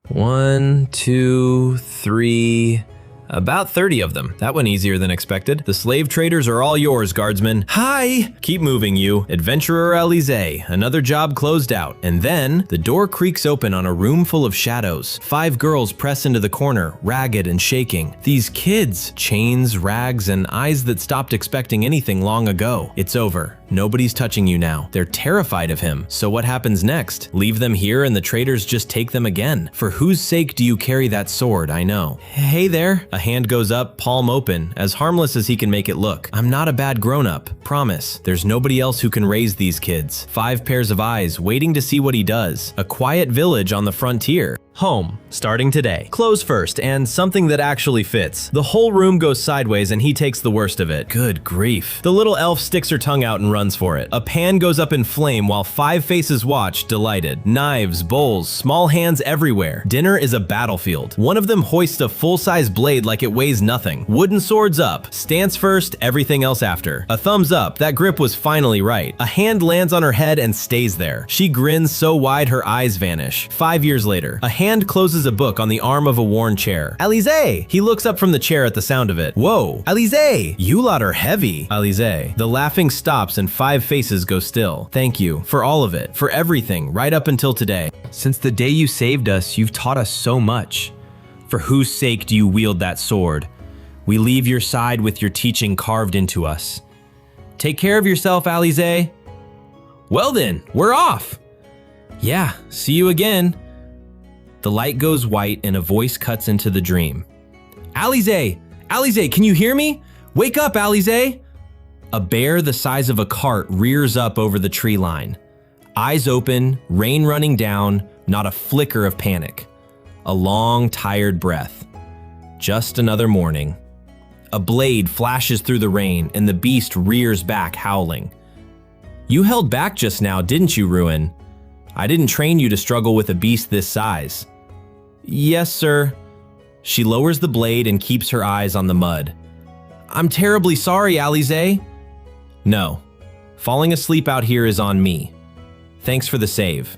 1, 2, 3... About 30 of them. That went easier than expected. The slave traders are all yours, guardsmen. Hi! Keep moving, you. Adventurer Alize. Another job closed out. And then, the door creaks open on a room full of shadows. 5 girls press into the corner, ragged and shaking. These kids. Chains, rags, and eyes that stopped expecting anything long ago. It's over. Nobody's touching you now. They're terrified of him. So what happens next? Leave them here and the traders just take them again. For whose sake do you carry that sword, I know. Hey there. A hand goes up, palm open, as harmless as he can make it look. I'm not a bad grown-up, promise. There's nobody else who can raise these kids. 5 pairs of eyes, waiting to see what he does. A quiet village on the frontier. Home, starting today. Clothes first, and something that actually fits. The whole room goes sideways and he takes the worst of it. Good grief. The little elf sticks her tongue out and runs for it. A pan goes up in flame while 5 faces watch, delighted. Knives, bowls, small hands everywhere. Dinner is a battlefield. One of them hoists a full-size blade like it weighs nothing. Wooden swords up. Stance first, everything else after. A thumbs up, that grip was finally right. A hand lands on her head and stays there. She grins so wide her eyes vanish. 5 years later, a hand closes a book on the arm of a worn chair. Alize! He looks up from the chair at the sound of it. Whoa! Alize! You lot are heavy. Alize. The laughing stops and 5 faces go still. Thank you. For all of it. For everything. Right up until today. Since the day you saved us, you've taught us so much. For whose sake do you wield that sword? We leave your side with your teaching carved into us. Take care of yourself, Alize. Well then, we're off! Yeah, see you again. The light goes white and a voice cuts into the dream. Alize! Alize, can you hear me? Wake up, Alize! A bear the size of a cart rears up over the tree line. Eyes open, rain running down, not a flicker of panic. A long, tired breath. Just another morning. A blade flashes through the rain and the beast rears back, howling. You held back just now, didn't you, Ruin? I didn't train you to struggle with a beast this size. Yes, sir. She lowers the blade and keeps her eyes on the mud. I'm terribly sorry, Alize. No. Falling asleep out here is on me. Thanks for the save.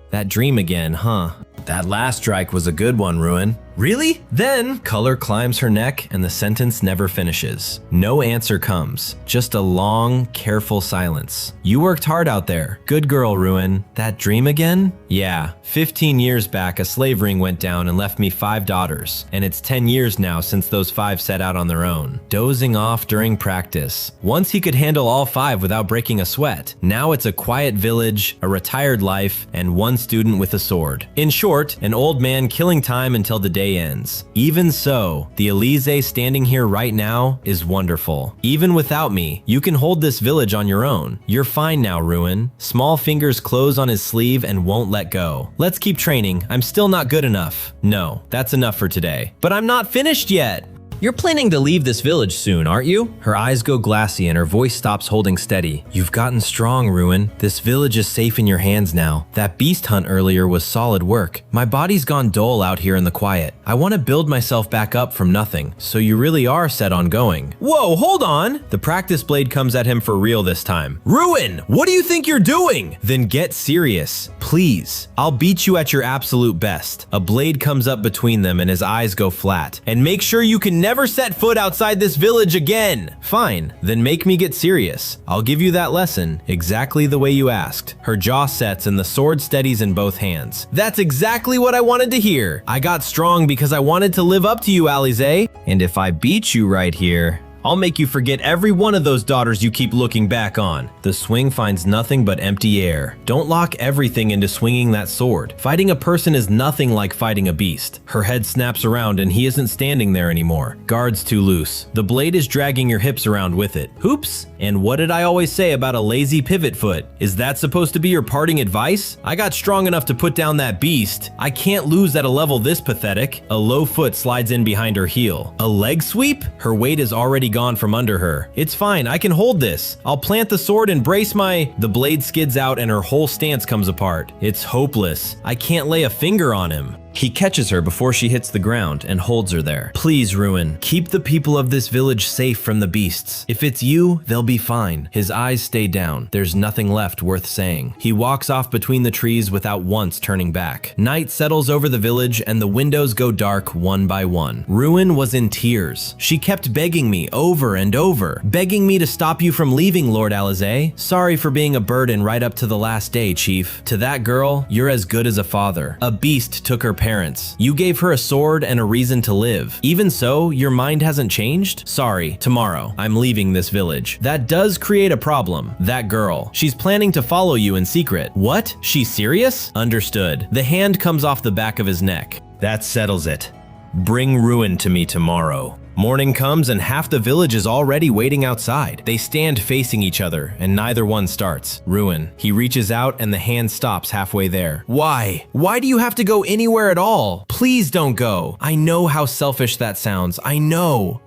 That dream again, huh? That last strike was a good one, Ruin. Really? Then, color climbs her neck and the sentence never finishes. No answer comes, just a long, careful silence. You worked hard out there. Good girl, Ruin. That dream again? Yeah, 15 years back a slave ring went down and left me 5 daughters, and it's 10 years now since those 5 set out on their own, dozing off during practice. Once he could handle all 5 without breaking a sweat. Now it's a quiet village, a retired life, and 1 student with a sword. In short, an old man killing time until the day ends. Even so, the Alize standing here right now is wonderful. Even without me, you can hold this village on your own. You're fine now, Ruin. Small fingers close on his sleeve and won't let go. Let's keep training. I'm still not good enough. No, that's enough for today. But I'm not finished yet. You're planning to leave this village soon, aren't you? Her eyes go glassy and her voice stops holding steady. You've gotten strong, Ruin. This village is safe in your hands now. That beast hunt earlier was solid work. My body's gone dull out here in the quiet. I want to build myself back up from nothing. So you really are set on going. Whoa, hold on! The practice blade comes at him for real this time. Ruin, what do you think you're doing? Then get serious, please. I'll beat you at your absolute best. A blade comes up between them and his eyes go flat. And make sure you can never set foot outside this village again. Fine, then make me get serious. I'll give you that lesson, exactly the way you asked. Her jaw sets and the sword steadies in both hands. That's exactly what I wanted to hear. I got strong because I wanted to live up to you, Alize. And if I beat you right here, I'll make you forget every one of those daughters you keep looking back on. The swing finds nothing but empty air. Don't lock everything into swinging that sword. Fighting a person is nothing like fighting a beast. Her head snaps around and he isn't standing there anymore. Guard's too loose. The blade is dragging your hips around with it. Hoops! And what did I always say about a lazy pivot foot? Is that supposed to be your parting advice? I got strong enough to put down that beast. I can't lose at a level this pathetic. A low foot slides in behind her heel. A leg sweep? Her weight is already gone from under her. It's fine, I can hold this. I'll plant the sword and brace my... The blade skids out and her whole stance comes apart. It's hopeless. I can't lay a finger on him. He catches her before she hits the ground and holds her there. Please, Ruin, keep the people of this village safe from the beasts. If it's you, they'll be fine. His eyes stay down. There's nothing left worth saying. He walks off between the trees without once turning back. Night settles over the village and the windows go dark one by one. Ruin was in tears. She kept begging me over and over, begging me to stop you from leaving, Lord Alize. Sorry for being a burden right up to the last day, Chief. To that girl, you're as good as a father. A beast took her parents. You gave her a sword and a reason to live. Even so, your mind hasn't changed? Sorry, tomorrow, I'm leaving this village. That does create a problem. That girl, she's planning to follow you in secret. What? She's serious? Understood. The hand comes off the back of his neck. That settles it. Bring Ruin to me tomorrow. Morning comes and half the village is already waiting outside. They stand facing each other and neither one starts. Ruin. He reaches out and the hand stops halfway there. Why? Why do you have to go anywhere at all? Please don't go. I know how selfish that sounds. I know.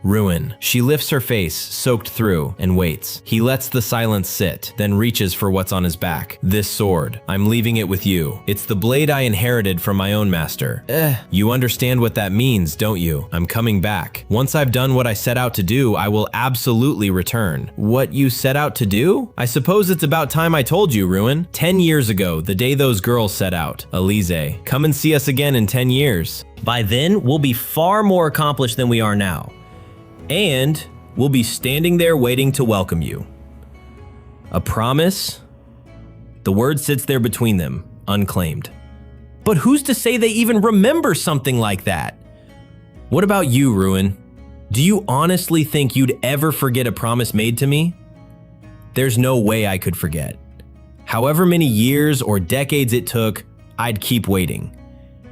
Ruin. She lifts her face, soaked through, and waits. He lets the silence sit, then reaches for what's on his back. This sword. I'm leaving it with you. It's the blade I inherited from my own master. You understand what that means, don't you? I'm coming back. Once I've done what I set out to do, I will absolutely return. What you set out to do? I suppose it's about time I told you, Ruin. 10 years ago, the day those girls set out. Alize, come and see us again in 10 years. By then, we'll be far more accomplished than we are now. And we'll be standing there waiting to welcome you. A promise? The word sits there between them, unclaimed. But who's to say they even remember something like that? What about you, Ruin? Do you honestly think you'd ever forget a promise made to me? There's no way I could forget. However many years or decades it took, I'd keep waiting.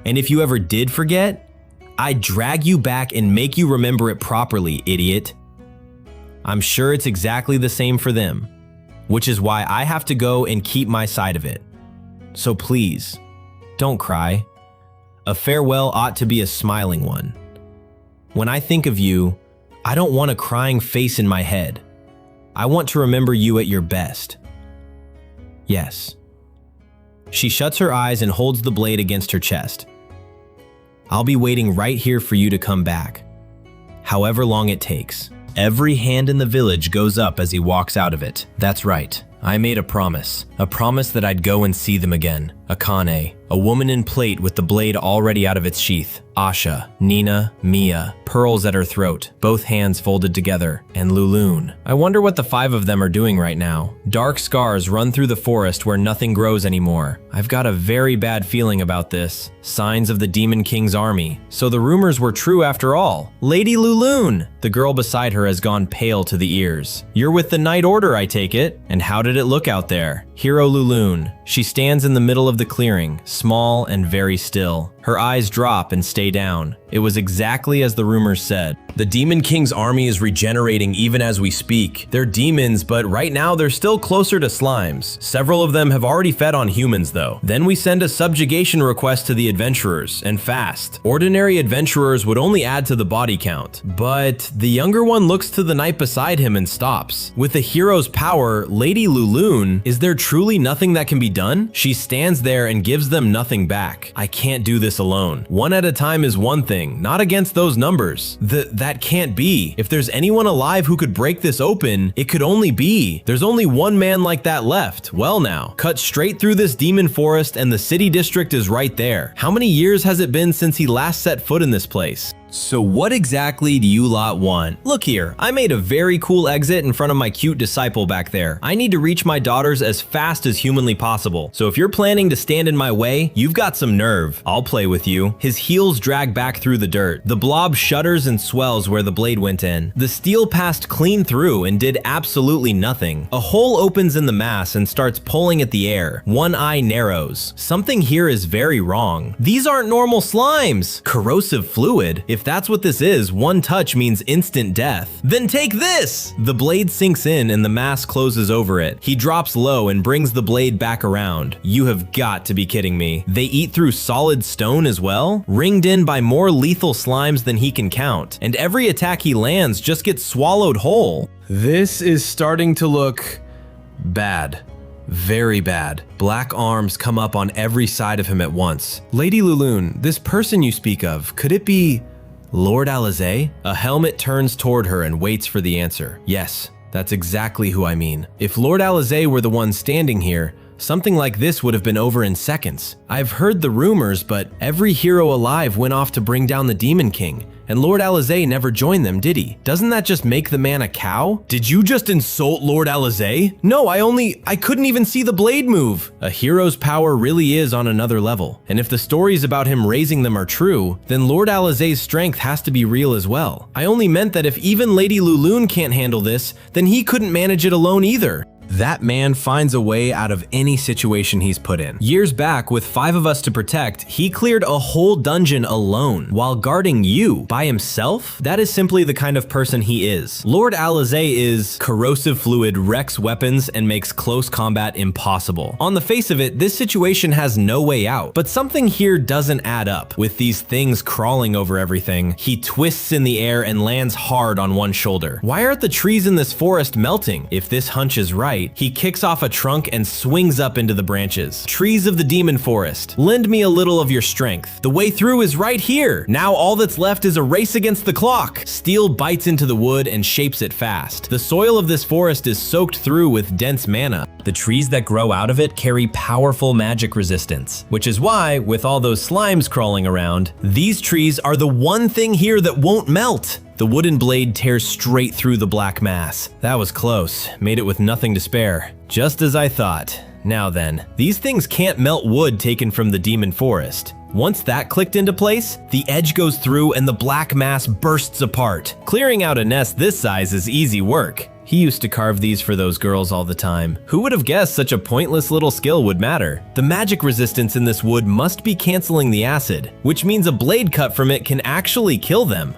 And if you ever did forget, I'd drag you back and make you remember it properly, idiot. I'm sure it's exactly the same for them, which is why I have to go and keep my side of it. So please, don't cry. A farewell ought to be a smiling one. When I think of you, I don't want a crying face in my head. I want to remember you at your best. Yes. She shuts her eyes and holds the blade against her chest. I'll be waiting right here for you to come back, however long it takes. Every hand in the village goes up as he walks out of it. That's right. I made a promise that I'd go and see them again. Akane, a woman in plate with the blade already out of its sheath. Asha, Nina, Mia, pearls at her throat, both hands folded together, and Lulun. I wonder what the 5 of them are doing right now. Dark scars run through the forest where nothing grows anymore. I've got a very bad feeling about this. Signs of the Demon King's army. So the rumors were true after all. Lady Lulun! The girl beside her has gone pale to the ears. You're with the Night Order, I take it. And how did it look out there? Hero Lulun. She stands in the middle of the clearing, small and very still. Her eyes drop and stay down. It was exactly as the rumors said. The Demon King's army is regenerating even as we speak. They're demons, but right now they're still closer to slimes. Several of them have already fed on humans though. Then we send a subjugation request to the adventurers, and fast. Ordinary adventurers would only add to the body count. But the younger one looks to the knight beside him and stops. With the hero's power, Lady Lulun, is there truly nothing that can be done? She stands there and gives them nothing back. I can't do this alone. One at a time is one thing, not against those numbers. That can't be. If there's anyone alive who could break this open, it could only be. There's only one man like that left. Well now, cut straight through this demon forest and the city district is right there. How many years has it been since he last set foot in this place? So what exactly do you lot want? Look here, I made a very cool exit in front of my cute disciple back there. I need to reach my daughters as fast as humanly possible. So if you're planning to stand in my way, you've got some nerve. I'll play with you. His heels drag back through the dirt. The blob shudders and swells where the blade went in. The steel passed clean through and did absolutely nothing. A hole opens in the mass and starts pulling at the air. One eye narrows. Something here is very wrong. These aren't normal slimes. Corrosive fluid. If that's what this is, one touch means instant death. Then take this! The blade sinks in and the mass closes over it. He drops low and brings the blade back around. You have got to be kidding me. They eat through solid stone as well? Ringed in by more lethal slimes than he can count. And every attack he lands just gets swallowed whole. This is starting to look bad. Very bad. Black arms come up on every side of him at once. Lady Lulune, this person you speak of, could it be Lord Alize? A helmet turns toward her and waits for the answer. Yes, that's exactly who I mean. If Lord Alize were the one standing here, something like this would have been over in seconds. I've heard the rumors, but every hero alive went off to bring down the Demon King, and Lord Alize never joined them, did he? Doesn't that just make the man a cow? Did you just insult Lord Alize? No, I couldn't even see the blade move. A hero's power really is on another level, and if the stories about him raising them are true, then Lord Alize's strength has to be real as well. I only meant that if even Lady Lulune can't handle this, then he couldn't manage it alone either. That man finds a way out of any situation he's put in. Years back, with 5 of us to protect, he cleared a whole dungeon alone while guarding you by himself? That is simply the kind of person he is. Lord Alize is corrosive fluid, wrecks weapons, and makes close combat impossible. On the face of it, this situation has no way out, but something here doesn't add up. With these things crawling over everything, he twists in the air and lands hard on one shoulder. Why aren't the trees in this forest melting? If this hunch is right, he kicks off a trunk and swings up into the branches. Trees of the demon forest, lend me a little of your strength. The way through is right here. Now all that's left is a race against the clock. Steel bites into the wood and shapes it fast. The soil of this forest is soaked through with dense mana. The trees that grow out of it carry powerful magic resistance, which is why, with all those slimes crawling around, these trees are the one thing here that won't melt. The wooden blade tears straight through the black mass. That was close, made it with nothing to spare. Just as I thought. Now then, these things can't melt wood taken from the demon forest. Once that clicked into place, the edge goes through and the black mass bursts apart. Clearing out a nest this size is easy work. He used to carve these for those girls all the time. Who would have guessed such a pointless little skill would matter? The magic resistance in this wood must be canceling the acid, which means a blade cut from it can actually kill them.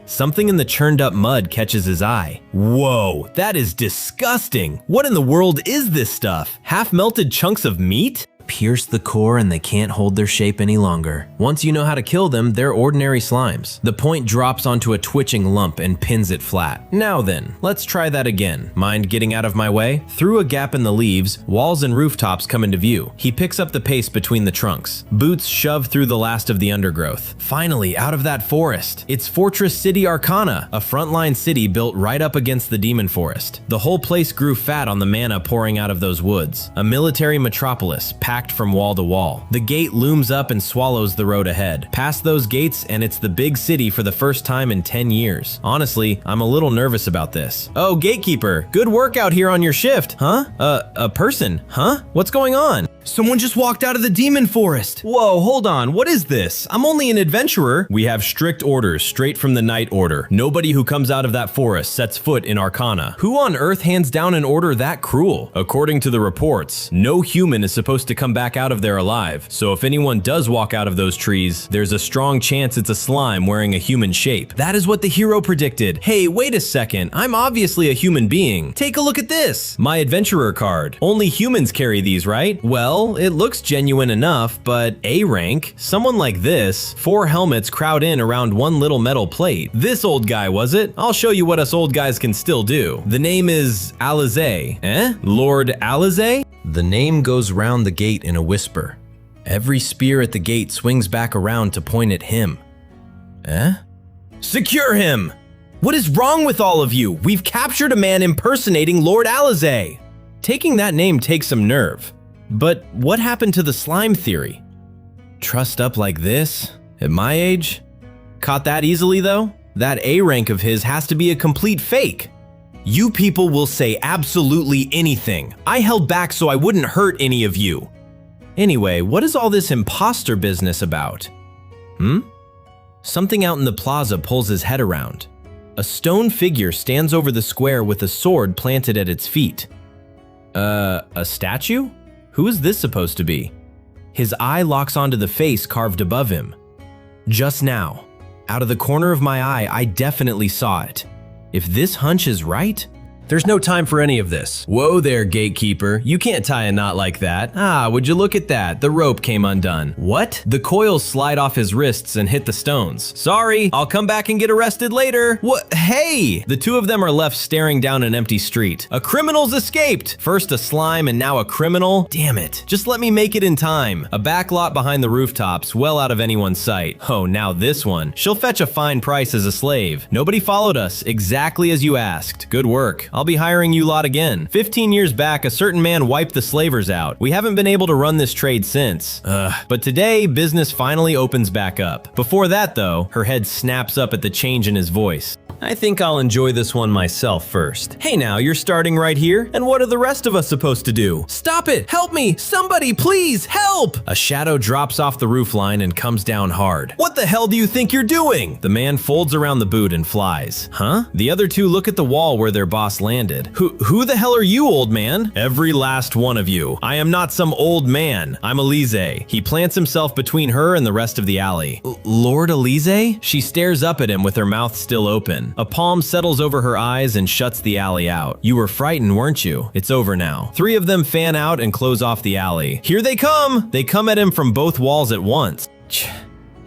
Something in the churned up mud catches his eye. Whoa, that is disgusting. What in the world is this stuff? Half melted chunks of meat? Pierce the core and they can't hold their shape any longer. Once you know how to kill them, they're ordinary slimes. The point drops onto a twitching lump and pins it flat. Now then, let's try that again. Mind getting out of my way? Through a gap in the leaves, walls and rooftops come into view. He picks up the pace between the trunks. Boots shove through the last of the undergrowth. Finally, out of that forest. It's Fortress City Arcana, a frontline city built right up against the demon forest. The whole place grew fat on the mana pouring out of those woods. A military metropolis, packed from wall to wall. The gate looms up and swallows the road ahead. Past those gates and it's the big city for the first time in 10 years. Honestly, I'm a little nervous about this. Oh, gatekeeper, good work out here on your shift. Huh? A person? Huh? What's going on? Someone just walked out of the demon forest. Whoa, hold on, what is this? I'm only an adventurer. We have strict orders straight from the Night Order. Nobody who comes out of that forest sets foot in Arcana. Who on earth hands down an order that cruel? According to the reports, no human is supposed to come back out of there alive. So if anyone does walk out of those trees, there's a strong chance it's a slime wearing a human shape. That is what the hero predicted. Hey, wait a second, I'm obviously a human being. Take a look at this. My adventurer card. Only humans carry these, right? Well, it looks genuine enough, but A rank? Someone like this, 4 helmets crowd in around one little metal plate. This old guy, was it? I'll show you what us old guys can still do. The name is Alize. Lord Alize? The name goes round the gate in a whisper. Every spear at the gate swings back around to point at him. Secure him! What is wrong with all of you? We've captured a man impersonating Lord Alize. Taking that name takes some nerve. But what happened to the slime theory? Trussed up like this? At my age? Caught that easily though? That A rank of his has to be a complete fake. You people will say absolutely anything. I held back so I wouldn't hurt any of you. Anyway, what is all this imposter business about? Something out in the plaza pulls his head around. A stone figure stands over the square with a sword planted at its feet. A statue? Who is this supposed to be? His eye locks onto the face carved above him. Just now, out of the corner of my eye, I definitely saw it. If this hunch is right, there's no time for any of this. Whoa there, gatekeeper. You can't tie a knot like that. Ah, would you look at that? The rope came undone. What? The coils slide off his wrists and hit the stones. Sorry, I'll come back and get arrested later. What? Hey! The two of them are left staring down an empty street. A criminal's escaped! First a slime and now a criminal? Damn it. Just let me make it in time. A back lot behind the rooftops, well out of anyone's sight. Oh, now this one. She'll fetch a fine price as a slave. Nobody followed us, exactly as you asked. Good work. I'll be hiring you lot again. 15 years back, a certain man wiped the slavers out. We haven't been able to run this trade since. But today, business finally opens back up. Before that though, her head snaps up at the change in his voice. I think I'll enjoy this one myself first. Hey now, you're starting right here? And what are the rest of us supposed to do? Stop it! Help me! Somebody, please, help! A shadow drops off the roofline and comes down hard. What the hell do you think you're doing? The man folds around the boot and flies. Huh? The other two look at the wall where their boss landed. Who the hell are you, old man? Every last one of you. I am not some old man. I'm Alize. He plants himself between her and the rest of the alley. Lord Alize? She stares up at him with her mouth still open. A palm settles over her eyes and shuts the alley out. You were frightened, weren't you? It's over now. Three of them fan out and close off the alley. Here they come! They come at him from both walls at once.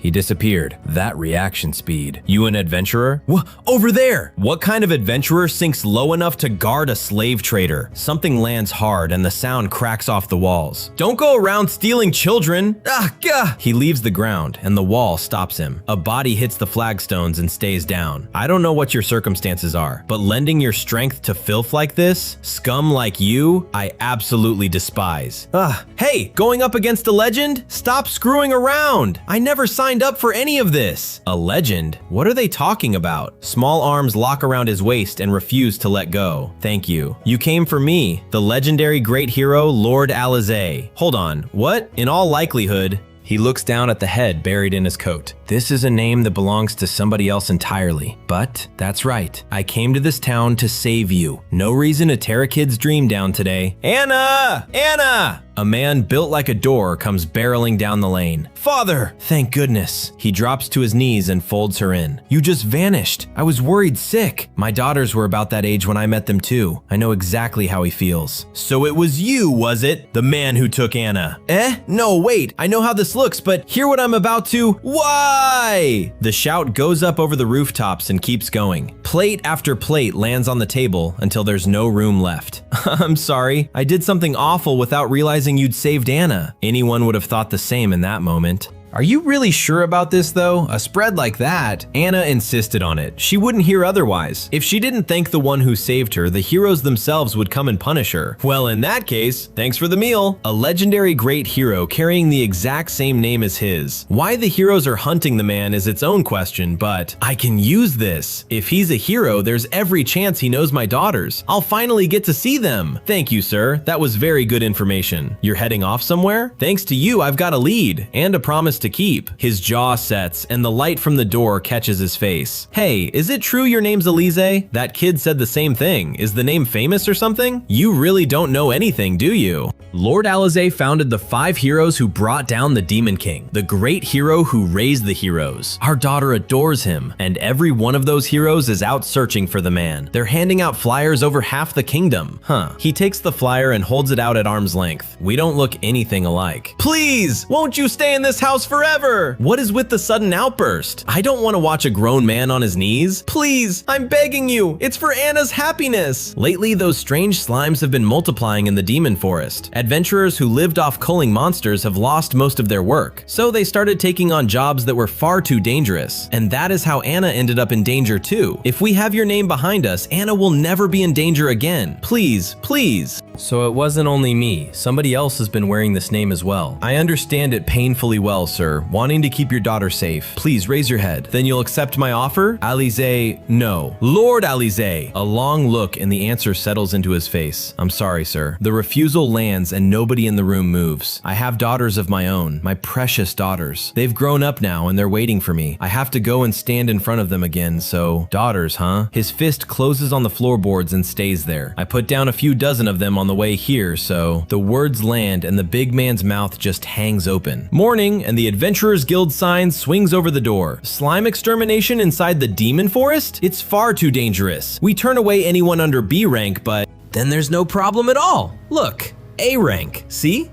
He disappeared. That reaction speed. You an adventurer? Over there! What kind of adventurer sinks low enough to guard a slave trader? Something lands hard and the sound cracks off the walls. Don't go around stealing children! Gah! He leaves the ground and the wall stops him. A body hits the flagstones and stays down. I don't know what your circumstances are, but lending your strength to filth like this, scum like you, I absolutely despise. Hey, going up against a legend? Stop screwing around! I never signed up for any of this. A legend? What are they talking about? Small arms lock around his waist and refuse to let go. Thank you. You came for me, the legendary great hero, Lord Alize. Hold on, what? In all likelihood, he looks down at the head buried in his coat. This is a name that belongs to somebody else entirely. But that's right. I came to this town to save you. No reason to tear a kid's dream down today. Anna! Anna! A man built like a door comes barreling down the lane. Father! Thank goodness. He drops to his knees and folds her in. You just vanished. I was worried sick. My daughters were about that age when I met them too. I know exactly how he feels. So it was you, was it? The man who took Anna. No, wait. I know how this looks, but hear what I'm about to. Why? The shout goes up over the rooftops and keeps going. Plate after plate lands on the table until there's no room left. I'm sorry. I did something awful without realizing you'd saved Anna. Anyone would have thought the same in that moment. Are you really sure about this though? A spread like that? Anna insisted on it. She wouldn't hear otherwise. If she didn't thank the one who saved her, the heroes themselves would come and punish her. Well, in that case, thanks for the meal. A legendary great hero carrying the exact same name as his. Why the heroes are hunting the man is its own question, but I can use this. If he's a hero, there's every chance he knows my daughters. I'll finally get to see them. Thank you, sir. That was very good information. You're heading off somewhere? Thanks to you, I've got a lead and a promise to keep. His jaw sets and the light from the door catches his face. Hey, is it true your name's Alize? That kid said the same thing. Is the name famous or something? You really don't know anything, do you? Lord Alize founded the 5 heroes who brought down the Demon King, the great hero who raised the heroes. Our daughter adores him, and every one of those heroes is out searching for the man. They're handing out flyers over half the kingdom. He takes the flyer and holds it out at arm's length. We don't look anything alike. Please, won't you stay in this house forever? What is with the sudden outburst? I don't want to watch a grown man on his knees. Please, I'm begging you. It's for Anna's happiness. Lately, those strange slimes have been multiplying in the demon forest. Adventurers who lived off culling monsters have lost most of their work, so they started taking on jobs that were far too dangerous. And that is how Anna ended up in danger too. If we have your name behind us, Anna will never be in danger again. Please, please. So it wasn't only me. Somebody else has been wearing this name as well. I understand it painfully well, sir. Wanting to keep your daughter safe. Please raise your head. Then you'll accept my offer? Alize, no. Lord Alize. A long look and the answer settles into his face. I'm sorry, sir. The refusal lands and nobody in the room moves. I have daughters of my own, my precious daughters. They've grown up now and they're waiting for me. I have to go and stand in front of them again, so daughters, huh? His fist closes on the floorboards and stays there. I put down a few dozen of them on the way here, so the words land and the big man's mouth just hangs open. Morning, and the Adventurers Guild sign swings over the door. Slime extermination inside the demon forest? It's far too dangerous. We turn away anyone under B rank, but then there's no problem at all. Look, A rank, see?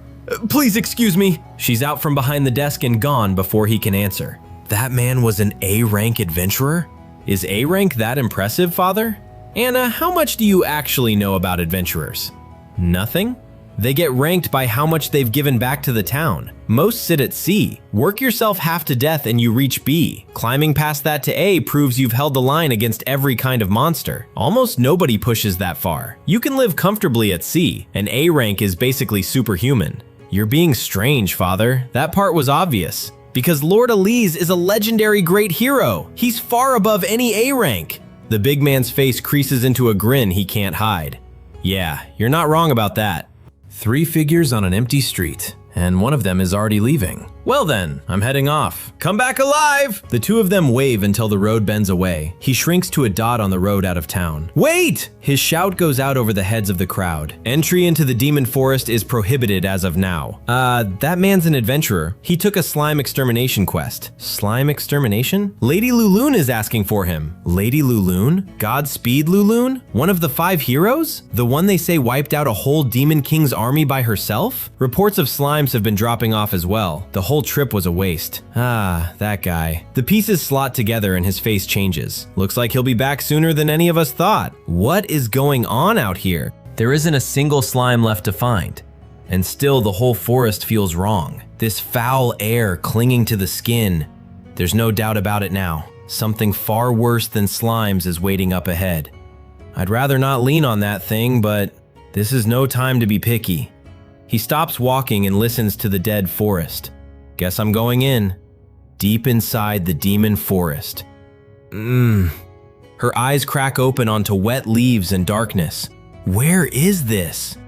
Please excuse me. She's out from behind the desk and gone before he can answer. That man was an A rank adventurer? Is A rank that impressive, Father? Anna, how much do you actually know about adventurers? Nothing? They get ranked by how much they've given back to the town. Most sit at C. Work yourself half to death and you reach B. Climbing past that to A proves you've held the line against every kind of monster. Almost nobody pushes that far. You can live comfortably at C, and A rank is basically superhuman. You're being strange, Father. That part was obvious. Because Lord Alize is a legendary great hero. He's far above any A rank. The big man's face creases into a grin he can't hide. Yeah, you're not wrong about that. 3 figures on an empty street, and one of them is already leaving. Well then, I'm heading off. Come back alive! The 2 of them wave until the road bends away. He shrinks to a dot on the road out of town. Wait! His shout goes out over the heads of the crowd. Entry into the demon forest is prohibited as of now. That man's an adventurer. He took a slime extermination quest. Slime extermination? Lady Lulune is asking for him. Lady Lulune? Godspeed Lulune? One of the 5 heroes? The one they say wiped out a whole Demon King's army by herself? Reports of slimes have been dropping off as well. The whole trip was a waste. Ah, that guy. The pieces slot together and his face changes. Looks like he'll be back sooner than any of us thought. What is going on out here? There isn't a single slime left to find. And still the whole forest feels wrong. This foul air clinging to the skin. There's no doubt about it now. Something far worse than slimes is waiting up ahead. I'd rather not lean on that thing, but this is no time to be picky. He stops walking and listens to the dead forest. Guess I'm going in. Deep inside the demon forest. Her eyes crack open onto wet leaves and darkness. Where is this?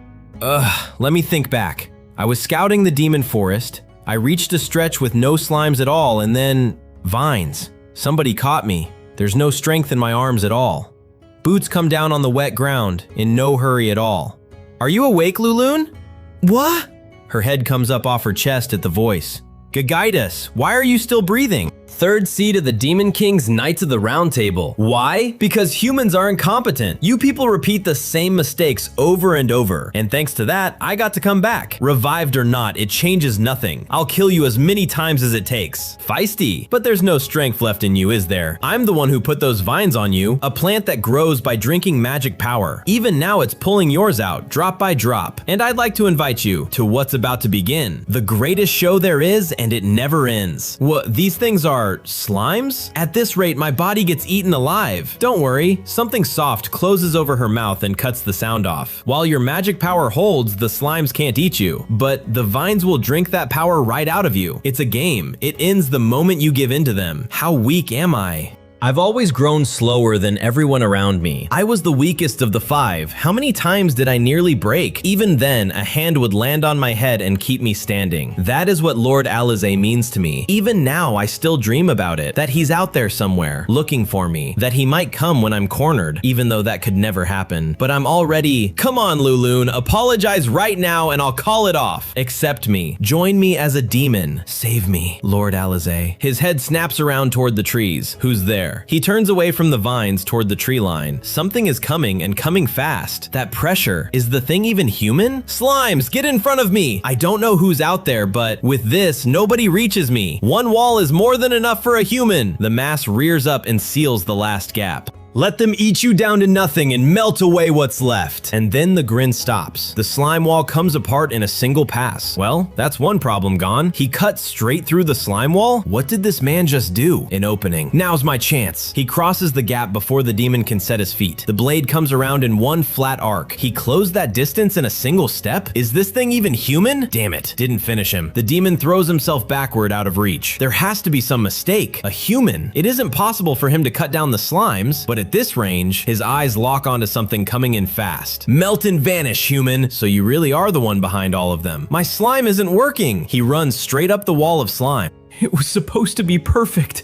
Let me think back. I was scouting the demon forest. I reached a stretch with no slimes at all, and then vines. Somebody caught me. There's no strength in my arms at all. Boots come down on the wet ground, in no hurry at all. Are you awake, Lulune? What? Her head comes up off her chest at the voice. Gagaitis, why are you still breathing? 3rd seat of the Demon King's Knights of the Round Table. Why? Because humans are incompetent. You people repeat the same mistakes over and over. And thanks to that, I got to come back. Revived or not, it changes nothing. I'll kill you as many times as it takes. Feisty. But there's no strength left in you, is there? I'm the one who put those vines on you. A plant that grows by drinking magic power. Even now it's pulling yours out, drop by drop. And I'd like to invite you to what's about to begin. The greatest show there is, and it never ends. What, these things are slimes? At this rate, my body gets eaten alive. Don't worry, something soft closes over her mouth and cuts the sound off. While your magic power holds, the slimes can't eat you, but the vines will drink that power right out of you. It's a game. It ends the moment you give in to them. How weak am I? I've always grown slower than everyone around me. I was the weakest of the 5. How many times did I nearly break? Even then, a hand would land on my head and keep me standing. That is what Lord Alize means to me. Even now, I still dream about it. That he's out there somewhere, looking for me. That he might come when I'm cornered, even though that could never happen. But I'm already, come on Lulune, apologize right now and I'll call it off. Accept me. Join me as a demon. Save me, Lord Alize. His head snaps around toward the trees. Who's there? He turns away from the vines toward the tree line. Something is coming and coming fast. That pressure. Is the thing even human? Slimes, get in front of me! I don't know who's out there, but with this, nobody reaches me. One wall is more than enough for a human. The mass rears up and seals the last gap. Let them eat you down to nothing and melt away what's left. And then the grin stops. The slime wall comes apart in a single pass. Well, that's one problem gone. He cut straight through the slime wall? What did this man just do? An opening. Now's my chance. He crosses the gap before the demon can set his feet. The blade comes around in one flat arc. He closed that distance in a single step? Is this thing even human? Damn it. Didn't finish him. The demon throws himself backward out of reach. There has to be some mistake. A human. It isn't possible for him to cut down the slimes, but at this range, his eyes lock onto something coming in fast. Melt and vanish, human. So you really are the one behind all of them. My slime isn't working. He runs straight up the wall of slime. It was supposed to be perfect.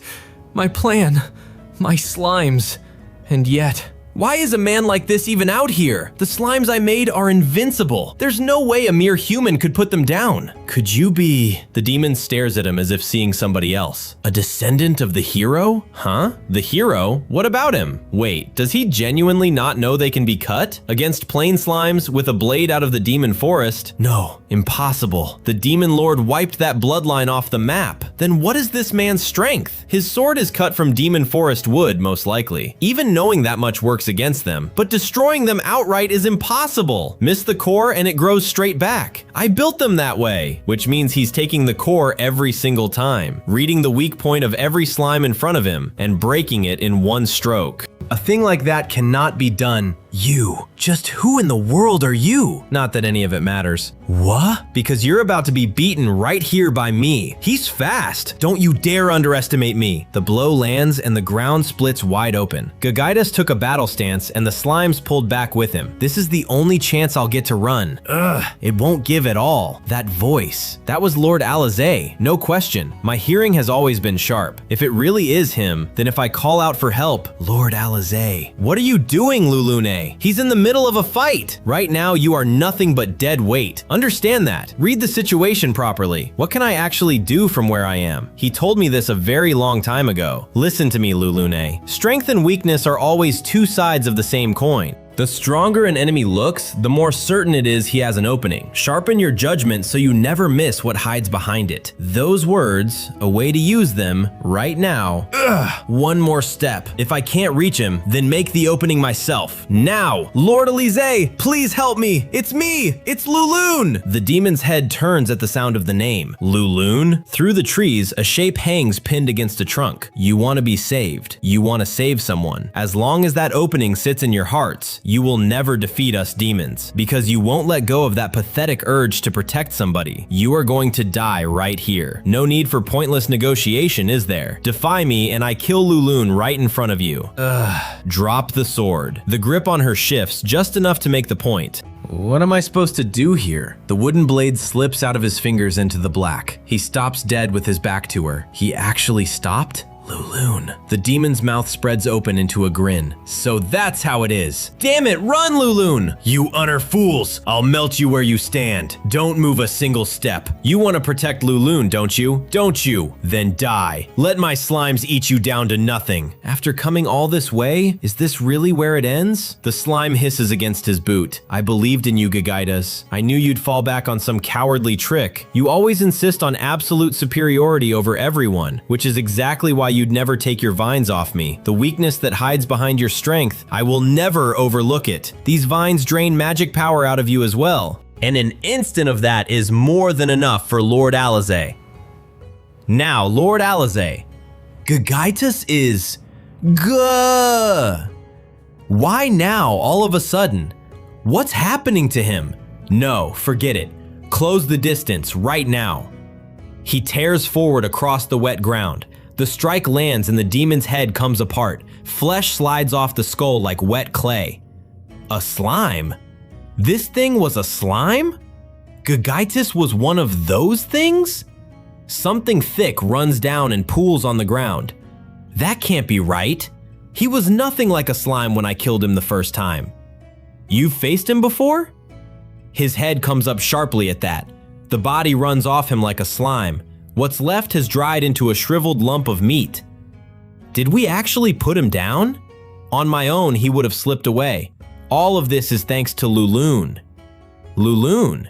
My plan. My slimes. And yet, Why is a man like this even out here? The slimes I made are invincible. There's no way a mere human could put them down. Could you be... The demon stares at him as if seeing somebody else. A descendant of the hero? Huh? The hero? What about him? Wait, does he genuinely not know they can be cut? Against plain slimes with a blade out of the demon forest? No, impossible. The demon lord wiped that bloodline off the map. Then what is this man's strength? His sword is cut from demon forest wood, most likely. Even knowing that much works against them, but destroying them outright is impossible. Miss the core and it grows straight back. I built them that way, which means he's taking the core every single time, reading the weak point of every slime in front of him and breaking it in one stroke. A thing like that cannot be done. You. Just who in the world are you? Not that any of it matters. What? Because you're about to be beaten right here by me. He's fast. Don't you dare underestimate me. The blow lands and the ground splits wide open. Gagaitis took a battle stance and the slimes pulled back with him. This is the only chance I'll get to run. Ugh, it won't give at all. That voice. That was Lord Alize, no question. My hearing has always been sharp. If it really is him, then if I call out for help, Lord Alize. What are you doing, Lulune? He's in the middle of a fight. Right now, you are nothing but dead weight. Understand that. Read the situation properly. What can I actually do from where I am? He told me this a very long time ago. Listen to me, Lulune. Strength and weakness are always two sides of the same coin. The stronger an enemy looks, the more certain it is he has an opening. Sharpen your judgment so you never miss what hides behind it. Those words, a way to use them right now. Ugh, one more step. If I can't reach him, then make the opening myself. Now! Lord Alize, please help me! It's me! It's Lulune! The demon's head turns at the sound of the name. Lulune? Through the trees, a shape hangs pinned against a trunk. You want to be saved. You want to save someone. As long as that opening sits in your hearts, you will never defeat us demons, because you won't let go of that pathetic urge to protect somebody. You are going to die right here. No need for pointless negotiation, is there? Defy me and I kill Lulune right in front of you. Ugh. Drop the sword. The grip on her shifts just enough to make the point. What am I supposed to do here? The wooden blade slips out of his fingers into the black. He stops dead with his back to her. He actually stopped? Lulune. The demon's mouth spreads open into a grin. So that's how it is. Damn it, run, Lulune! You utter fools! I'll melt you where you stand. Don't move a single step. You want to protect Lulune, don't you? Don't you? Then die. Let my slimes eat you down to nothing. After coming all this way, is this really where it ends? The slime hisses against his boot. I believed in you, Gagaitis. I knew you'd fall back on some cowardly trick. You always insist on absolute superiority over everyone, which is exactly why you'd never take your vines off me. The weakness that hides behind your strength, I will never overlook it. These vines drain magic power out of you as well. And an instant of that is more than enough for Lord Alize. Now, Lord Alize, Gagaitis is Gah. Why now, all of a sudden? What's happening to him? No, forget it. Close the distance right now. He tears forward across the wet ground. The strike lands and the demon's head comes apart. Flesh slides off the skull like wet clay. A slime? This thing was a slime? Gagaitis was one of those things? Something thick runs down and pools on the ground. That can't be right. He was nothing like a slime when I killed him the first time. You've faced him before? His head comes up sharply at that. The body runs off him like a slime. What's left has dried into a shriveled lump of meat. Did we actually put him down? On my own, he would have slipped away. All of this is thanks to Lulune. Lulune?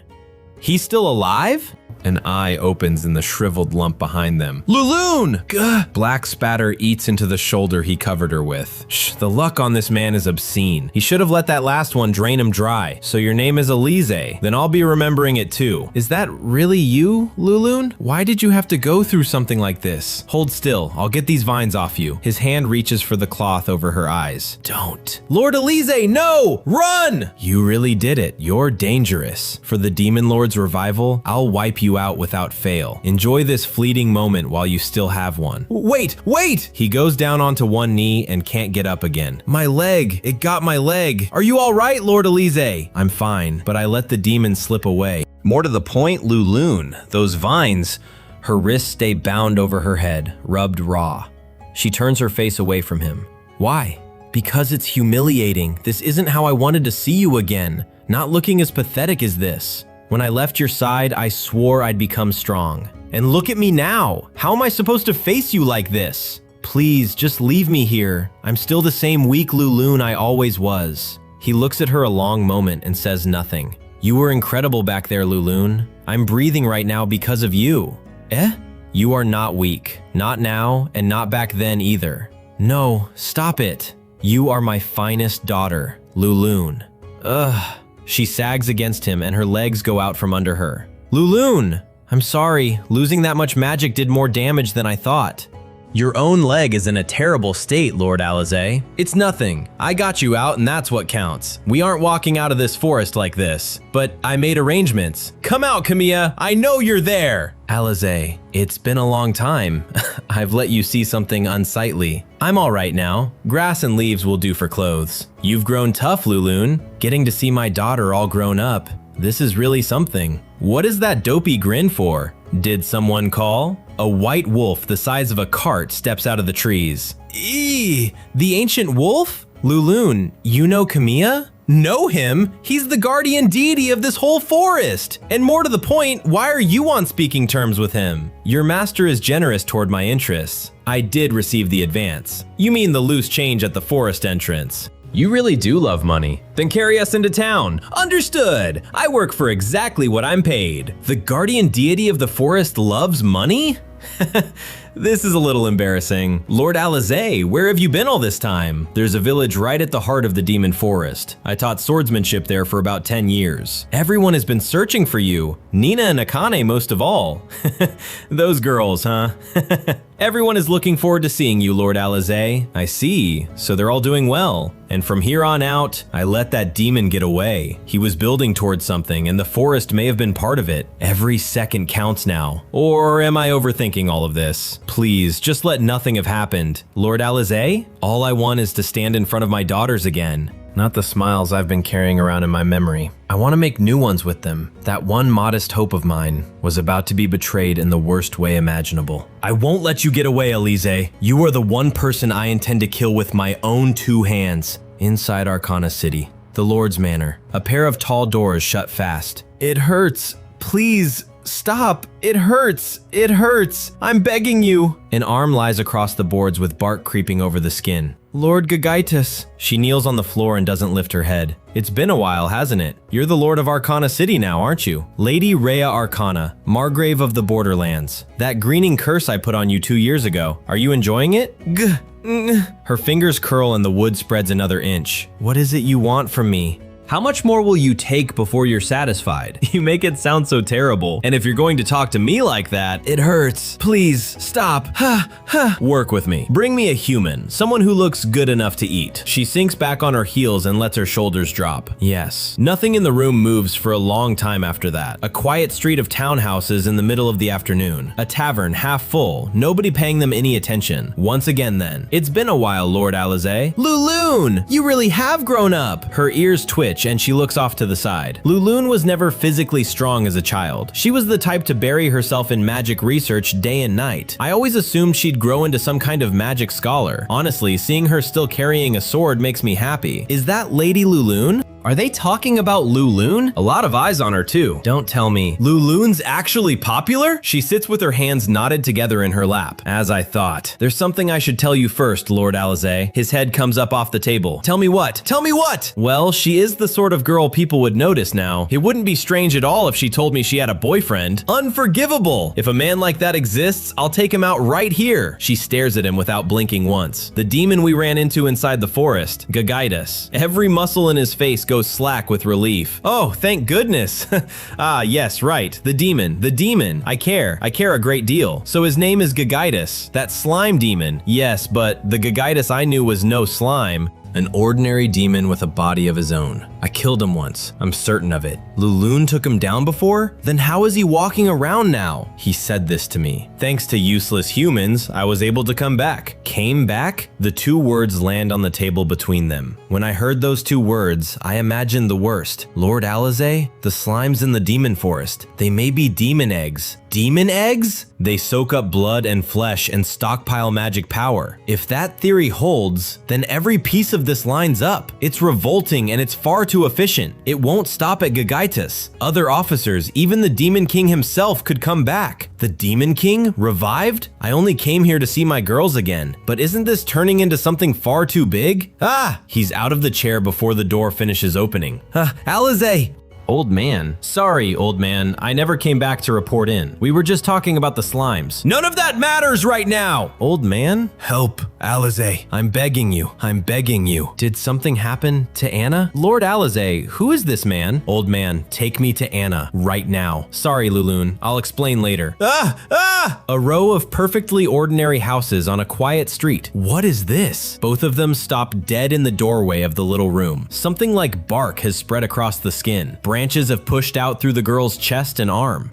He's still alive? An eye opens in the shriveled lump behind them. Lulune! Gah! Black spatter eats into the shoulder he covered her with. Shh, the luck on this man is obscene. He should have let that last one drain him dry. So your name is Alize. Then I'll be remembering it too. Is that really you, Lulune? Why did you have to go through something like this? Hold still, I'll get these vines off you. His hand reaches for the cloth over her eyes. Don't. Lord Alize, no! Run! You really did it. You're dangerous. For the Demon Lord's revival, I'll wipe you out without fail. Enjoy this fleeting moment while you still have one. Wait, wait! He goes down onto one knee and can't get up again. My leg, it got my leg. Are you all right, Lord Alize? I'm fine, but I let the demon slip away. More to the point, Lulune, those vines. Her wrists stay bound over her head, rubbed raw. She turns her face away from him. Why? Because it's humiliating. This isn't how I wanted to see you again. Not looking as pathetic as this. When I left your side, I swore I'd become strong. And look at me now. How am I supposed to face you like this? Please, just leave me here. I'm still the same weak Lulun I always was. He looks at her a long moment and says nothing. You were incredible back there, Lulun. I'm breathing right now because of you. Eh? You are not weak. Not now, and not back then either. No, stop it. You are my finest daughter, Lulun. Ugh. She sags against him and her legs go out from under her. Lulun! I'm sorry, losing that much magic did more damage than I thought. Your own leg is in a terrible state, Lord Alize. It's nothing. I got you out and that's what counts. We aren't walking out of this forest like this, but I made arrangements. Come out, Camilla. I know you're there. Alize, it's been a long time. I've let you see something unsightly. I'm all right now. Grass and leaves will do for clothes. You've grown tough, Lulun. Getting to see my daughter all grown up. This is really something. What is that dopey grin for? Did someone call? A white wolf the size of a cart steps out of the trees. Eee! The ancient wolf? Lulun, you know Camilla? Know him? He's the guardian deity of this whole forest! And more to the point, why are you on speaking terms with him? Your master is generous toward my interests. I did receive the advance. You mean the loose change at the forest entrance. You really do love money. Then carry us into town. Understood. I work for exactly what I'm paid. The guardian deity of the forest loves money? This is a little embarrassing. Lord Alize, where have you been all this time? There's a village right at the heart of the demon forest. I taught swordsmanship there for about 10 years. Everyone has been searching for you. Nina and Akane most of all. Those girls, huh? Everyone is looking forward to seeing you, Lord Alize. I see, so they're all doing well. And from here on out, I let that demon get away. He was building towards something, and the forest may have been part of it. Every second counts now. Or am I overthinking all of this? Please, just let nothing have happened. Lord Alize, all I want is to stand in front of my daughters again. Not the smiles I've been carrying around in my memory. I want to make new ones with them. That one modest hope of mine was about to be betrayed in the worst way imaginable. I won't let you get away, Alize. You are the one person I intend to kill with my own 2 hands. Inside Arcana City, the Lord's Manor, a pair of tall doors shut fast. It hurts. Please, stop. It hurts. It hurts. I'm begging you. An arm lies across the boards with bark creeping over the skin. Lord Gagaitis. She kneels on the floor and doesn't lift her head. It's been a while, hasn't it? You're the Lord of Arcana City now, aren't you? Lady Rhea Arcana, Margrave of the Borderlands. That greening curse I put on you 2 years ago. Are you enjoying it? Her fingers curl and the wood spreads another inch. What is it you want from me? How much more will you take before you're satisfied? You make it sound so terrible. And if you're going to talk to me like that, it hurts. Please, stop. Work with me. Bring me a human, someone who looks good enough to eat. She sinks back on her heels and lets her shoulders drop. Yes. Nothing in the room moves for a long time after that. A quiet street of townhouses in the middle of the afternoon. A tavern half full, nobody paying them any attention. Once again then. It's been a while, Lord Alize. Lulun! You really have grown up! Her ears twitch and she looks off to the side. Lulun was never physically strong as a child. She was the type to bury herself in magic research day and night. I always assumed she'd grow into some kind of magic scholar. Honestly, seeing her still carrying a sword makes me happy. Is that Lady Lulun? Are they talking about Lulun? A lot of eyes on her too. Don't tell me. Lulun's actually popular? She sits with her hands knotted together in her lap. As I thought. There's something I should tell you first, Lord Alize. His head comes up off the table. Tell me what? Tell me what? Well, she is the sort of girl people would notice now. It wouldn't be strange at all if she told me she had a boyfriend. Unforgivable! If a man like that exists, I'll take him out right here. She stares at him without blinking once. The demon we ran into inside the forest, Gagaitis. Every muscle in his face goes slack with relief. Oh, thank goodness. Ah, yes, right. The demon. The demon. I care a great deal. So his name is Gagaitis. That slime demon. Yes, but the Gagaitis I knew was no slime. An ordinary demon with a body of his own. I killed him once, I'm certain of it. Lulun took him down before? Then how is he walking around now? He said this to me. Thanks to useless humans, I was able to come back. Came back? The 2 words land on the table between them. When I heard those 2 words, I imagined the worst. Lord Alize, the slimes in the demon forest. They may be demon eggs. Demon eggs? They soak up blood and flesh and stockpile magic power. If that theory holds, then every piece of this lines up. It's revolting and it's far too efficient. It won't stop at Gagaitis. Other officers, even the Demon King himself, could come back. The Demon King? Revived? I only came here to see my girls again. But isn't this turning into something far too big? Ah! He's out of the chair before the door finishes opening. Alize! Old man. Sorry, old man. I never came back to report in. We were just talking about the slimes. None of that matters right now! Old man? Help, Alize. I'm begging you. I'm begging you. Did something happen to Anna? Lord Alize, who is this man? Old man, take me to Anna right now. Sorry, Lulun. I'll explain later. A row of perfectly ordinary houses on a quiet street. What is this? Both of them stop dead in the doorway of the little room. Something like bark has spread across the skin. Branches have pushed out through the girl's chest and arm.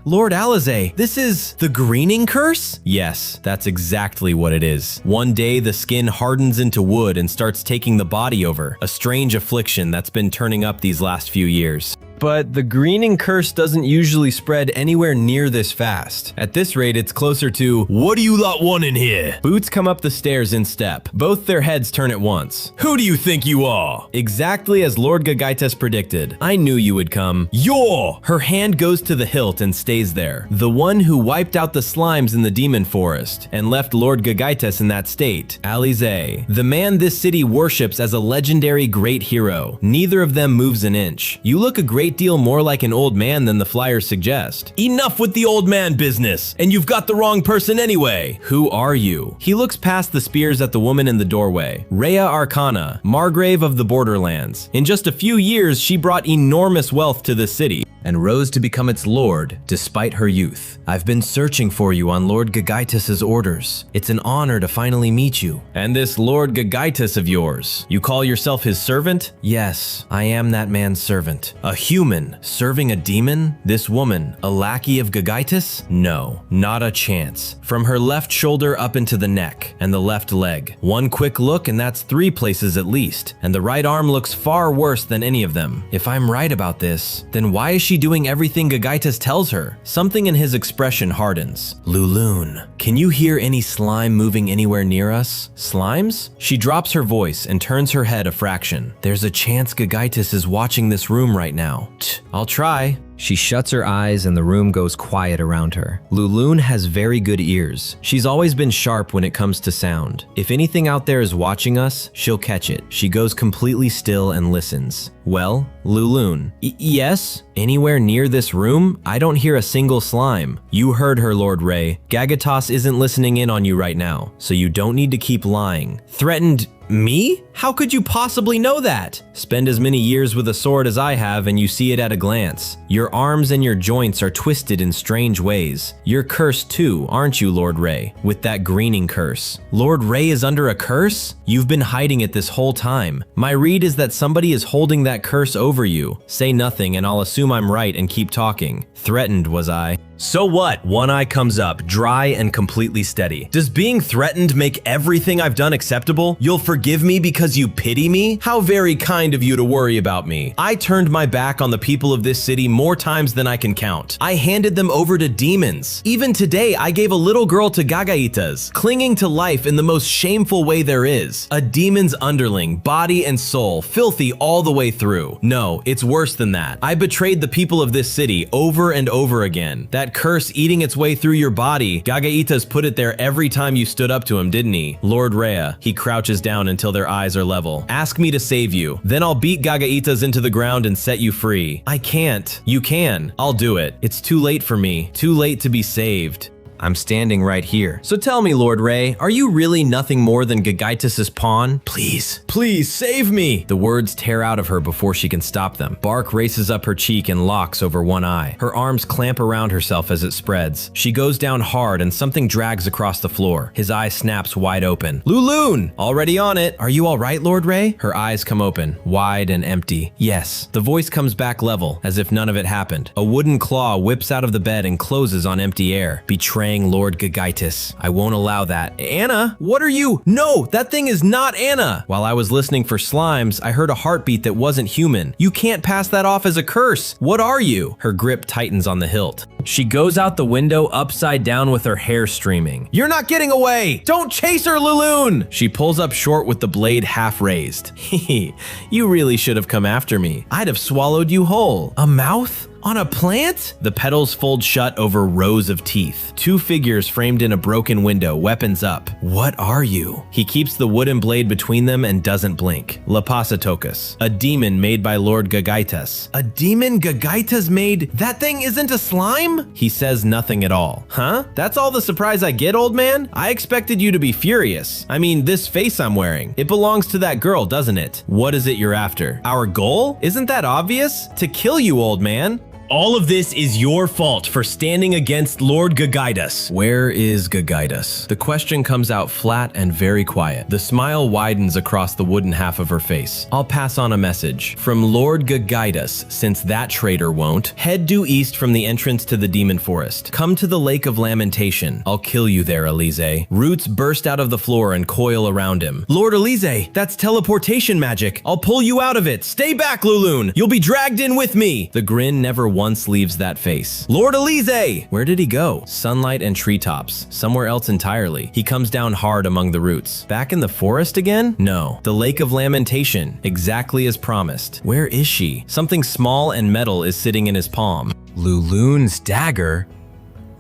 Lord Alize, this is the greening curse? Yes, that's exactly what it is. One day, the skin hardens into wood and starts taking the body over, a strange affliction that's been turning up these last few years. But the greening curse doesn't usually spread anywhere near this fast. At this rate, it's closer to, what do you lot want in here? Boots come up the stairs in step. Both their heads turn at once. Who do you think you are? Exactly as Lord Gagaitis predicted. I knew you would come. You're! Her hand goes to the hilt and stays there. The one who wiped out the slimes in the demon forest and left Lord Gagaitis in that state. Alize, the man this city worships as a legendary great hero. Neither of them moves an inch. You look a great deal more like an old man than the flyers suggest. Enough with the old man business, and you've got the wrong person anyway. Who are you? He looks past the spears at the woman in the doorway. Rhea Arcana, Margrave of the Borderlands. In just a few years, she brought enormous wealth to this city and rose to become its lord despite her youth. I've been searching for you on Lord Gagaitis' orders. It's an honor to finally meet you. And this Lord Gagaitis of yours, you call yourself his servant? Yes, I am that man's servant. A human serving a demon? This woman, a lackey of Gagaitis? No, not a chance. From her left shoulder up into the neck and the left leg. One quick look and that's 3 places at least. And the right arm looks far worse than any of them. If I'm right about this, then why is she doing everything Gagaitis tells her? Something in his expression hardens. Lulun, can you hear any slime moving anywhere near us? Slimes? She drops her voice and turns her head a fraction. There's a chance Gagaitis is watching this room right now. I'll try. She shuts her eyes and the room goes quiet around her. Lulun has very good ears. She's always been sharp when it comes to sound. If anything out there is watching us, she'll catch it. She goes completely still and listens. Well, Lulun. Yes? Anywhere near this room? I don't hear a single slime. You heard her, Lord Ray. Gagatos isn't listening in on you right now, so you don't need to keep lying. Threatened me? How could you possibly know that? Spend as many years with a sword as I have and you see it at a glance. Your arms and your joints are twisted in strange ways. You're cursed too, aren't you, Lord Ray? With that greening curse. Lord Ray is under a curse? You've been hiding it this whole time. My read is that somebody is holding that curse over you. Say nothing and I'll assume I'm right and keep talking. Threatened, was I? So what? One eye comes up, dry and completely steady. Does being threatened make everything I've done acceptable? You'll forgive me because you pity me? How very kind of you to worry about me. I turned my back on the people of this city more times than I can count. I handed them over to demons. Even today, I gave a little girl to Gagaitas, clinging to life in the most shameful way there is. A demon's underling, body and soul, filthy all the way through. No, it's worse than that. I betrayed the people of this city over and over again. That curse eating its way through your body. Gagaitas put it there every time you stood up to him, didn't he? Lord Rhea. He crouches down until their eyes are level. Ask me to save you. Then I'll beat Gagaitas into the ground and set you free. I can't. You can. I'll do it. It's too late for me. Too late to be saved. I'm standing right here. So tell me, Lord Ray, are you really nothing more than Gagaitis' pawn? Please, please save me! The words tear out of her before she can stop them. Bark races up her cheek and locks over one eye. Her arms clamp around herself as it spreads. She goes down hard and something drags across the floor. His eye snaps wide open. Lulun! Already on it. Are you all right, Lord Ray? Her eyes come open, wide and empty. Yes. The voice comes back level, as if none of it happened. A wooden claw whips out of the bed and closes on empty air, betraying betraying Lord Gagaitis. I won't allow that. Anna, what are you? No, that thing is not Anna. While I was listening for slimes, I heard a heartbeat that wasn't human. You can't pass that off as a curse. What are you? Her grip tightens on the hilt. She goes out the window upside down with her hair streaming. You're not getting away! Don't chase her, Lulun! She pulls up short with the blade half raised. Hehe, you really should have come after me. I'd have swallowed you whole. A mouth? On a plant? The petals fold shut over rows of teeth. Two figures framed in a broken window, weapons up. What are you? He keeps the wooden blade between them and doesn't blink. Lapasatocus, a demon made by Lord Gagaitas. A demon Gagaitas made? That thing isn't a slime? He says nothing at all. Huh? That's all the surprise I get, old man? I expected you to be furious. I mean, this face I'm wearing. It belongs to that girl, doesn't it? What is it you're after? Our goal? Isn't that obvious? To kill you, old man. All of this is your fault for standing against Lord Gagaitis. Where is Gagaitis? The question comes out flat and very quiet. The smile widens across the wooden half of her face. I'll pass on a message. From Lord Gagaitis, since that traitor won't. Head due east from the entrance to the demon forest. Come to the Lake of Lamentation. I'll kill you there, Alize. Roots burst out of the floor and coil around him. Lord Alize, that's teleportation magic. I'll pull you out of it. Stay back, Lulun. You'll be dragged in with me. The grin never once leaves that face. Lord Alize! Where did he go? Sunlight and treetops. Somewhere else entirely. He comes down hard among the roots. Back in the forest again? No. The Lake of Lamentation. Exactly as promised. Where is she? Something small and metal is sitting in his palm. Lulun's dagger?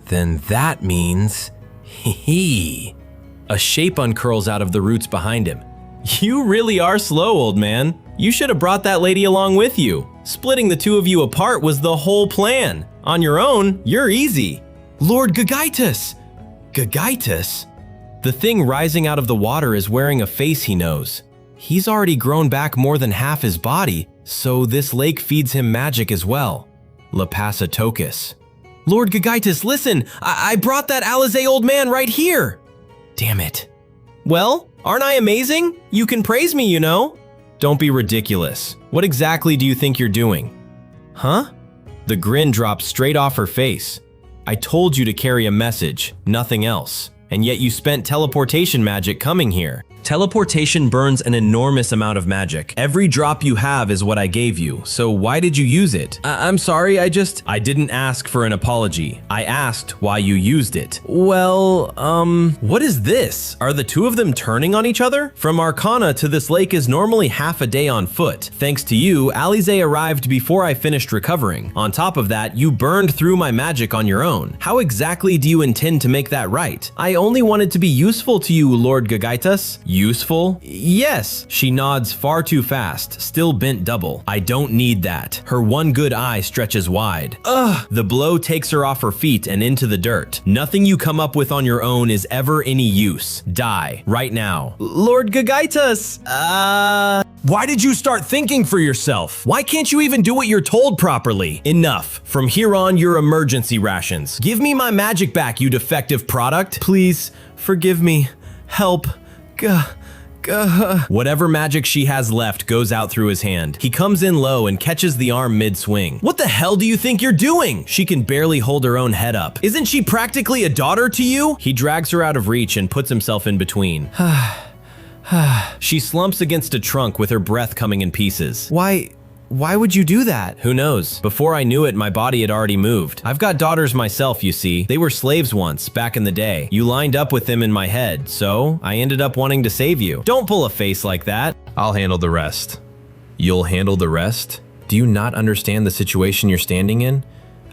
Then that means... Hee. A shape uncurls out of the roots behind him. You really are slow, old man. You should have brought that lady along with you. Splitting the two of you apart was the whole plan. On your own, you're easy. Lord Gagaitis! Gagaitis? The thing rising out of the water is wearing a face he knows. He's already grown back more than half his body, so this lake feeds him magic as well. Lapasatocus. Lord Gagaitis, listen! I brought that Alize old man right here! Damn it. Well, aren't I amazing? You can praise me, you know. Don't be ridiculous. What exactly do you think you're doing? Huh? The grin drops straight off her face. I told you to carry a message, nothing else. And yet you spent teleportation magic coming here. Teleportation burns an enormous amount of magic. Every drop you have is what I gave you, so why did you use it? I'm sorry, I didn't ask for an apology. I asked why you used it. Well, what is this? Are the two of them turning on each other? From Arcana to this lake is normally half a day on foot. Thanks to you, Alize arrived before I finished recovering. On top of that, you burned through my magic on your own. How exactly do you intend to make that right? I only wanted to be useful to you, Lord Gagaitis. Useful? Yes. She nods far too fast, still bent double. I don't need that. Her one good eye stretches wide. Ugh! The blow takes her off her feet and into the dirt. Nothing you come up with on your own is ever any use. Die. Right now. Lord Gagaitis! Why did you start thinking for yourself? Why can't you even do what you're told properly? Enough. From here on, you're emergency rations. Give me my magic back, you defective product. Please, forgive me. Help. Whatever magic she has left goes out through his hand. He comes in low and catches the arm mid-swing. What the hell do you think you're doing? She can barely hold her own head up. Isn't she practically a daughter to you? He drags her out of reach and puts himself in between. She slumps against a trunk with her breath coming in pieces. Why would you do that? Who knows? Before I knew it, my body had already moved. I've got daughters myself, you see. They were slaves once, back in the day. You lined up with them in my head, so I ended up wanting to save you. Don't pull a face like that. I'll handle the rest. You'll handle the rest? Do you not understand the situation you're standing in?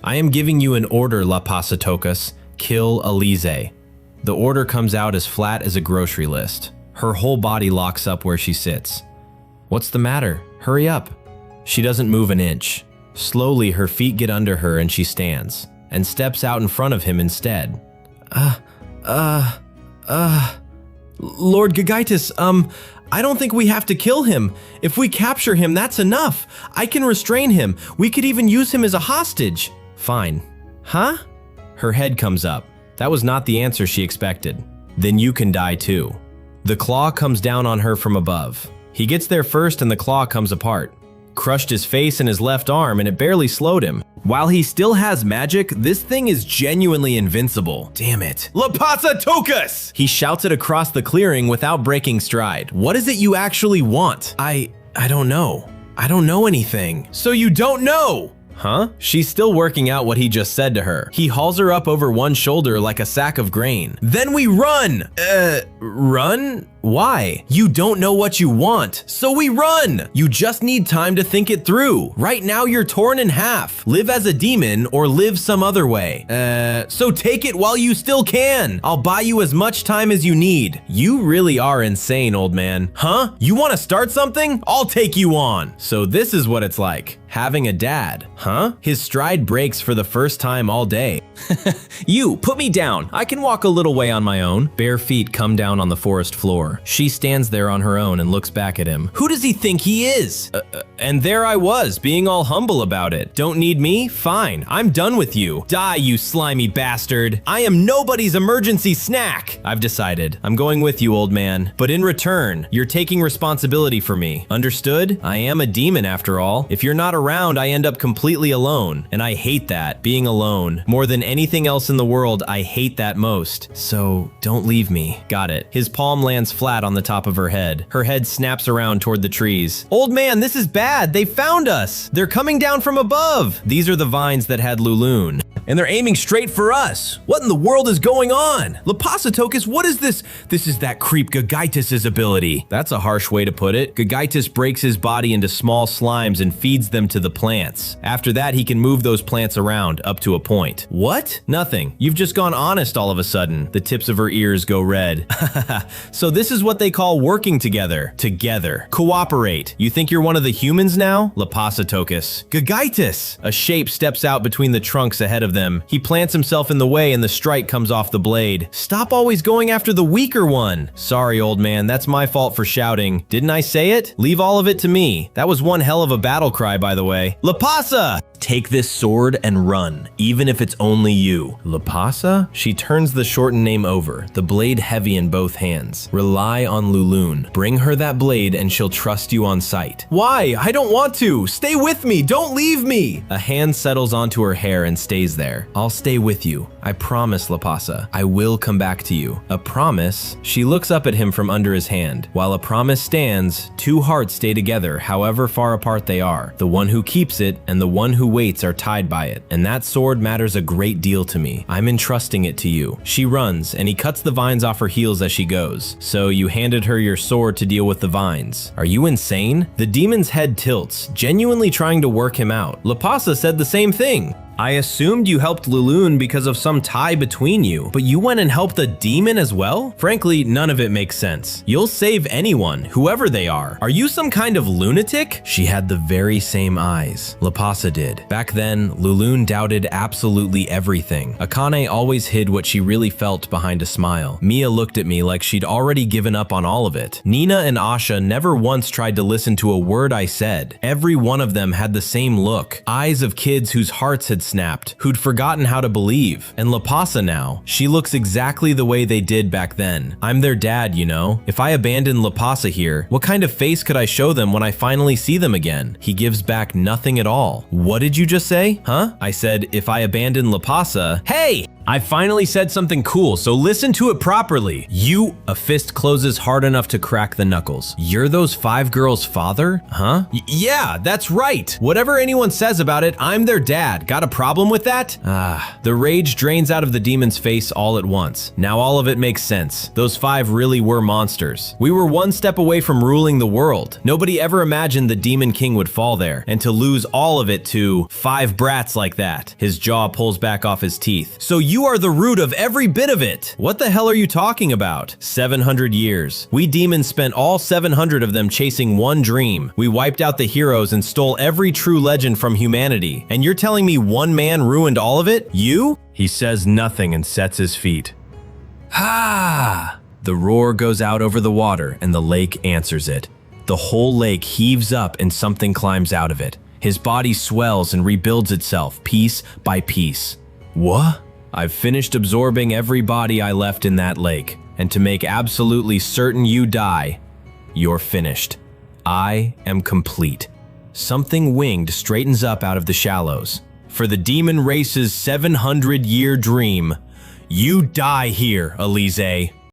I am giving you an order, Lapasatocus. Kill Alize. The order comes out as flat as a grocery list. Her whole body locks up where she sits. What's the matter? Hurry up. She doesn't move an inch. Slowly, her feet get under her and she stands, and steps out in front of him instead. Lord Gagaitis, I don't think we have to kill him. If we capture him, that's enough. I can restrain him. We could even use him as a hostage. Fine. Huh? Her head comes up. That was not the answer she expected. Then you can die too. The claw comes down on her from above. He gets there first and the claw comes apart. crushed his face and his left arm, and it barely slowed him. While he still has magic, this thing is genuinely invincible. Damn it. Lapasatokus! He shouts it across the clearing without breaking stride. What is it you actually want? I don't know. I don't know anything. So you don't know? Huh? She's still working out what he just said to her. He hauls her up over one shoulder like a sack of grain. Then we run! Run? Why? You don't know what you want, so we run! You just need time to think it through. Right now you're torn in half. Live as a demon or live some other way. So take it while you still can. I'll buy you as much time as you need. You really are insane, old man. Huh? You want to start something? I'll take you on. So this is what it's like, having a dad. Huh? His stride breaks for the first time all day. You, put me down. I can walk a little way on my own. Bare feet come down on the forest floor. She stands there on her own and looks back at him. Who does he think he is? And there I was, being all humble about it. Don't need me? Fine. I'm done with you. Die, you slimy bastard. I am nobody's emergency snack. I've decided. I'm going with you, old man. But in return, you're taking responsibility for me. Understood? I am a demon after all. If you're not around, I end up completely alone. And I hate that, being alone. More than anything else in the world, I hate that most. So don't leave me. Got it. His palm lands flat on the top of her head. Her head snaps around toward the trees. Old man, this is bad. They found us. They're coming down from above. These are the vines that had Lulun. And they're aiming straight for us. What in the world is going on? Lapasatokus, what is this? This is that creep Gagaitis' ability. That's a harsh way to put it. Gagaitis breaks his body into small slimes and feeds them to the plants. After that, he can move those plants around up to a point. What? Nothing. You've just gone honest all of a sudden. The tips of her ears go red. So this is what they call working together. Together. Cooperate. You think you're one of the humans now? Lapasatokus. Gagaitis! A shape steps out between the trunks ahead of them. He plants himself in the way and the strike comes off the blade. Stop always going after the weaker one. Sorry, old man, that's my fault for shouting. Didn't I say it? Leave all of it to me. That was one hell of a battle cry, by the way. Lapasa! Take this sword and run, even if it's only you. Lapasa? She turns the shortened name over, the blade heavy in both hands. Rely on Lulun. Bring her that blade and she'll trust you on sight. Why? I don't want to. Stay with me. Don't leave me. A hand settles onto her hair and stays there. I'll stay with you. I promise, Lapasa. I will come back to you. A promise? She looks up at him from under his hand. While a promise stands, two hearts stay together however far apart they are. The one who keeps it and the one who waits are tied by it, and that sword matters a great deal to me. I'm entrusting it to you. She runs, and he cuts the vines off her heels as she goes. So you handed her your sword to deal with the vines. Are you insane? The demon's head tilts, genuinely trying to work him out. Lapasa said the same thing. I assumed you helped Lulun because of some tie between you, but you went and helped the demon as well? Frankly, none of it makes sense. You'll save anyone, whoever they are. Are you some kind of lunatic? She had the very same eyes. Lapasa did. Back then, Lulun doubted absolutely everything. Akane always hid what she really felt behind a smile. Mia looked at me like she'd already given up on all of it. Nina and Asha never once tried to listen to a word I said. Every one of them had the same look. Eyes of kids whose hearts had snapped, who'd forgotten how to believe. And Lapasa now, she looks exactly the way they did back then. I'm their dad, you know? If I abandon Lapasa here, what kind of face could I show them when I finally see them again? He gives back nothing at all. What did you just say? Huh? I said, if I abandon Lapasa, hey! I finally said something cool, so listen to it properly. You, a fist closes hard enough to crack the knuckles. You're those 5 girls' father? Huh? Yeah, that's right. Whatever anyone says about it, I'm their dad. Got a problem with that? The rage drains out of the demon's face all at once. Now all of it makes sense. Those 5 really were monsters. We were one step away from ruling the world. Nobody ever imagined the Demon King would fall there, and to lose all of it to 5 brats like that. His jaw pulls back off his teeth. So you are the root of every bit of it. What the hell are you talking about? 700 years. We demons spent all 700 of them chasing one dream. We wiped out the heroes and stole every true legend from humanity. And you're telling me one man ruined all of it? You? He says nothing and sets his feet. Ha! The roar goes out over the water and the lake answers it. The whole lake heaves up and something climbs out of it. His body swells and rebuilds itself piece by piece. What? I've finished absorbing every body I left in that lake, and to make absolutely certain you die, you're finished. I am complete. Something winged straightens up out of the shallows. For the demon race's 700-year dream, you die here, Alize.